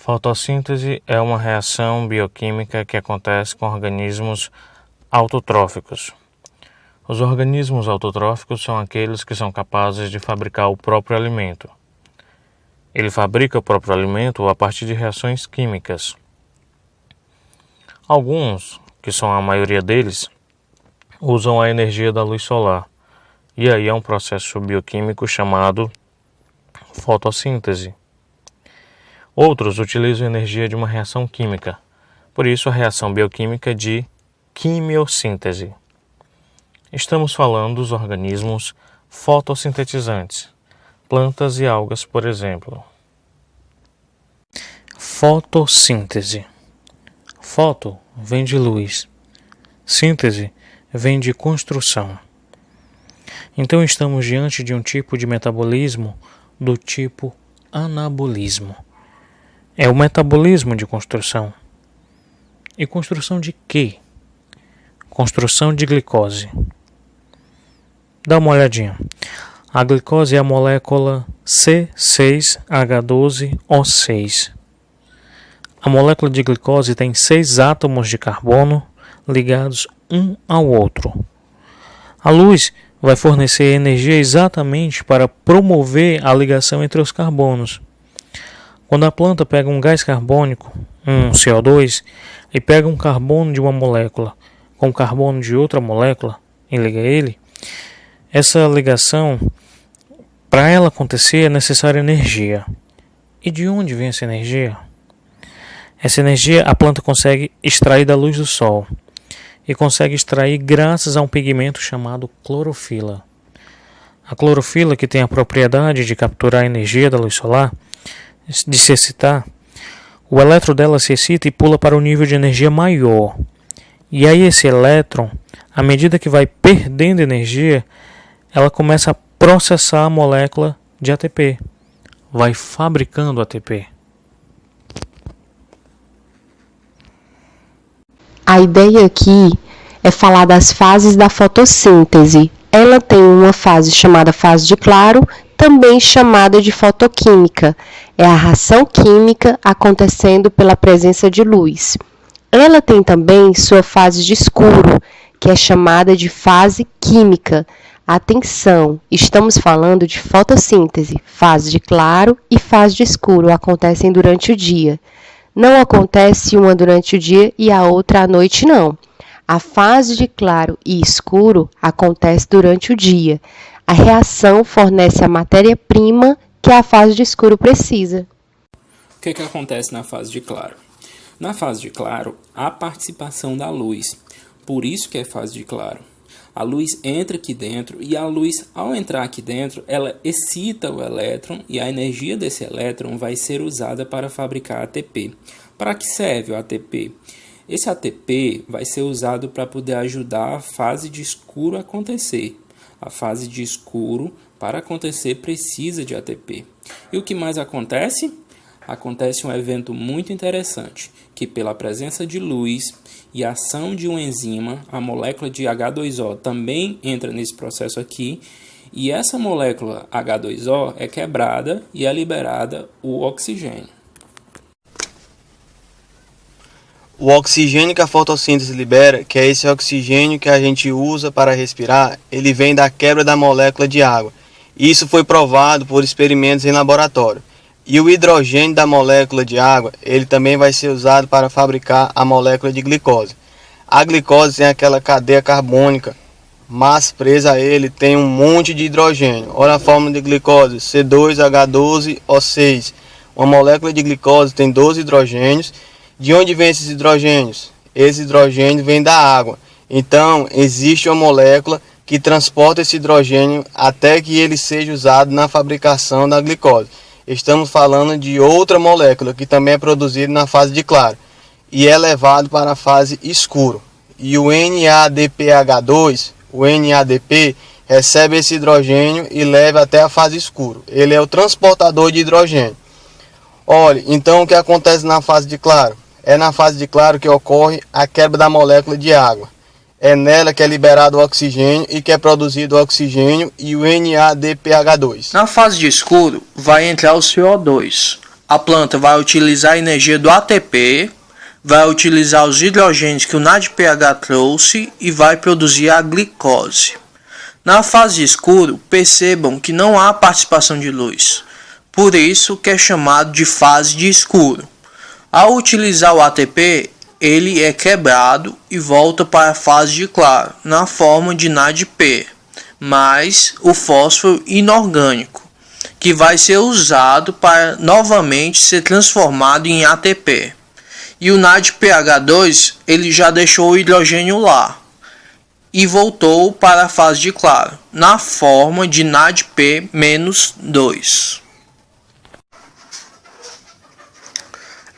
Fotossíntese é uma reação bioquímica que acontece com organismos autotróficos. Os organismos autotróficos são aqueles que são capazes de fabricar o próprio alimento. Ele fabrica o próprio alimento a partir de reações químicas. Alguns, que são a maioria deles, usam a energia da luz solar, e aí é um processo bioquímico chamado fotossíntese. Outros utilizam a energia de uma reação química, por isso a reação bioquímica de quimiossíntese. Estamos falando dos organismos fotossintetizantes, plantas e algas, por exemplo. Fotossíntese. Foto vem de luz, síntese vem de construção. Então estamos diante de um tipo de metabolismo do tipo anabolismo. É o metabolismo de construção. E construção de quê? Construção de glicose. Dá uma olhadinha. A glicose é a molécula C6H12O6. A molécula de glicose tem 6 átomos de carbono ligados um ao outro. A luz vai fornecer energia exatamente para promover a ligação entre os carbonos. Quando a planta pega um gás carbônico, um CO2, e pega um carbono de uma molécula com carbono de outra molécula e liga ele, essa ligação, para ela acontecer, é necessária energia. E de onde vem essa energia? Essa energia a planta consegue extrair da luz do sol e consegue extrair graças a um pigmento chamado clorofila. A clorofila, que tem a propriedade de capturar a energia da luz solar, de se excitar, o elétron dela se excita e pula para o nível de energia maior. E aí esse elétron, à medida que vai perdendo energia, ela começa a processar a molécula de ATP. Vai fabricando ATP. A ideia aqui é falar das fases da fotossíntese. Ela tem uma fase chamada fase de claro, também chamada de fotoquímica. É a reação química acontecendo pela presença de luz. Ela tem também sua fase de escuro, que é chamada de fase química. Atenção, estamos falando de fotossíntese. Fase de claro e fase de escuro acontecem durante o dia. Não acontece uma durante o dia e a outra à noite, não. A fase de claro e escuro acontece durante o dia. A reação fornece a matéria-prima que a fase de escuro precisa. O que acontece na fase de claro? Na fase de claro, há participação da luz. Por isso que é fase de claro. A luz entra aqui dentro e a luz, ao entrar aqui dentro, ela excita o elétron e a energia desse elétron vai ser usada para fabricar ATP. Para que serve o ATP? Esse ATP vai ser usado para poder ajudar a fase de escuro a acontecer. A fase de escuro, para acontecer, precisa de ATP. E o que mais acontece? Acontece um evento muito interessante, que pela presença de luz e a ação de uma enzima, a molécula de H2O também entra nesse processo aqui, e essa molécula H2O é quebrada e é liberada o oxigênio. O oxigênio que a fotossíntese libera, que é esse oxigênio que a gente usa para respirar, ele vem da quebra da molécula de água. Isso foi provado por experimentos em laboratório. E o hidrogênio da molécula de água, ele também vai ser usado para fabricar a molécula de glicose. A glicose tem aquela cadeia carbônica, mas presa a ele tem um monte de hidrogênio. Olha a fórmula de glicose, C2H12O6. Uma molécula de glicose tem 12 hidrogênios. De onde vem esses hidrogênios? Esse hidrogênio vem da água. Então, existe uma molécula que transporta esse hidrogênio até que ele seja usado na fabricação da glicose. Estamos falando de outra molécula que também é produzida na fase de claro e é levado para a fase escuro. E o NADPH2, o NADP, recebe esse hidrogênio e leva até a fase escuro. Ele é o transportador de hidrogênio. Olha, então o que acontece na fase de claro? É na fase de claro que ocorre a quebra da molécula de água. É nela que é liberado o oxigênio e que é produzido o oxigênio e o NADPH2. Na fase de escuro, vai entrar o CO2. a planta vai utilizar a energia do ATP, vai utilizar os hidrogênios que o NADPH trouxe e vai produzir a glicose. Na fase de escuro, percebam que não há participação de luz, por isso que é chamado de fase de escuro. Ao utilizar o ATP, ele é quebrado e volta para a fase de claro, na forma de NADP, mais o fósforo inorgânico, que vai ser usado para novamente ser transformado em ATP. E o NADPH2 ele já deixou o hidrogênio lá e voltou para a fase de claro, na forma de NADP-2.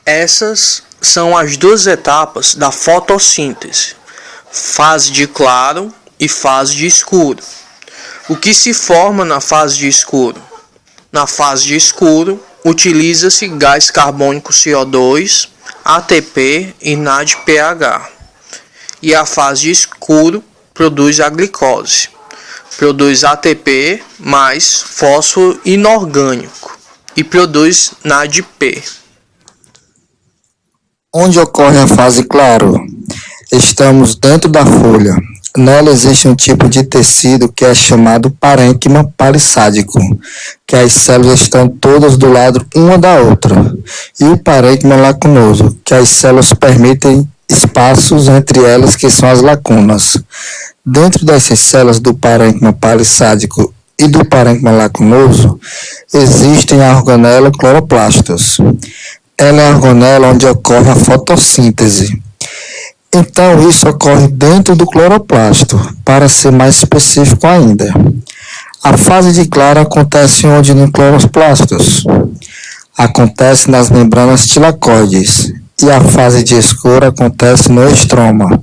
Essas são as duas etapas da fotossíntese, fase de claro e fase de escuro. O que se forma na fase de escuro? Na fase de escuro, utiliza-se gás carbônico CO2, ATP e NADPH. E a fase de escuro produz a glicose. Produz ATP mais fósforo inorgânico e produz NADP. Onde ocorre a fase claro? Estamos dentro da folha. Nela existe um tipo de tecido que é chamado parênquima palissádico, que as células estão todas do lado uma da outra, e o parênquima lacunoso, que as células permitem espaços entre elas, que são as lacunas. Dentro dessas células do parênquima palissádico e do parênquima lacunoso, existem a organela e cloroplastos. Ela é a organela onde ocorre a fotossíntese. Então, isso ocorre dentro do cloroplasto, para ser mais específico ainda. A fase de claro acontece onde no cloroplastos? Acontece nas membranas tilacoides, e a fase de escuro acontece no estroma.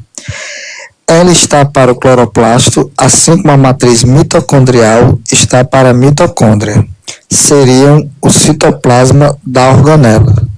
Ela está para o cloroplasto, assim como a matriz mitocondrial está para a mitocôndria. Seriam o citoplasma da organela.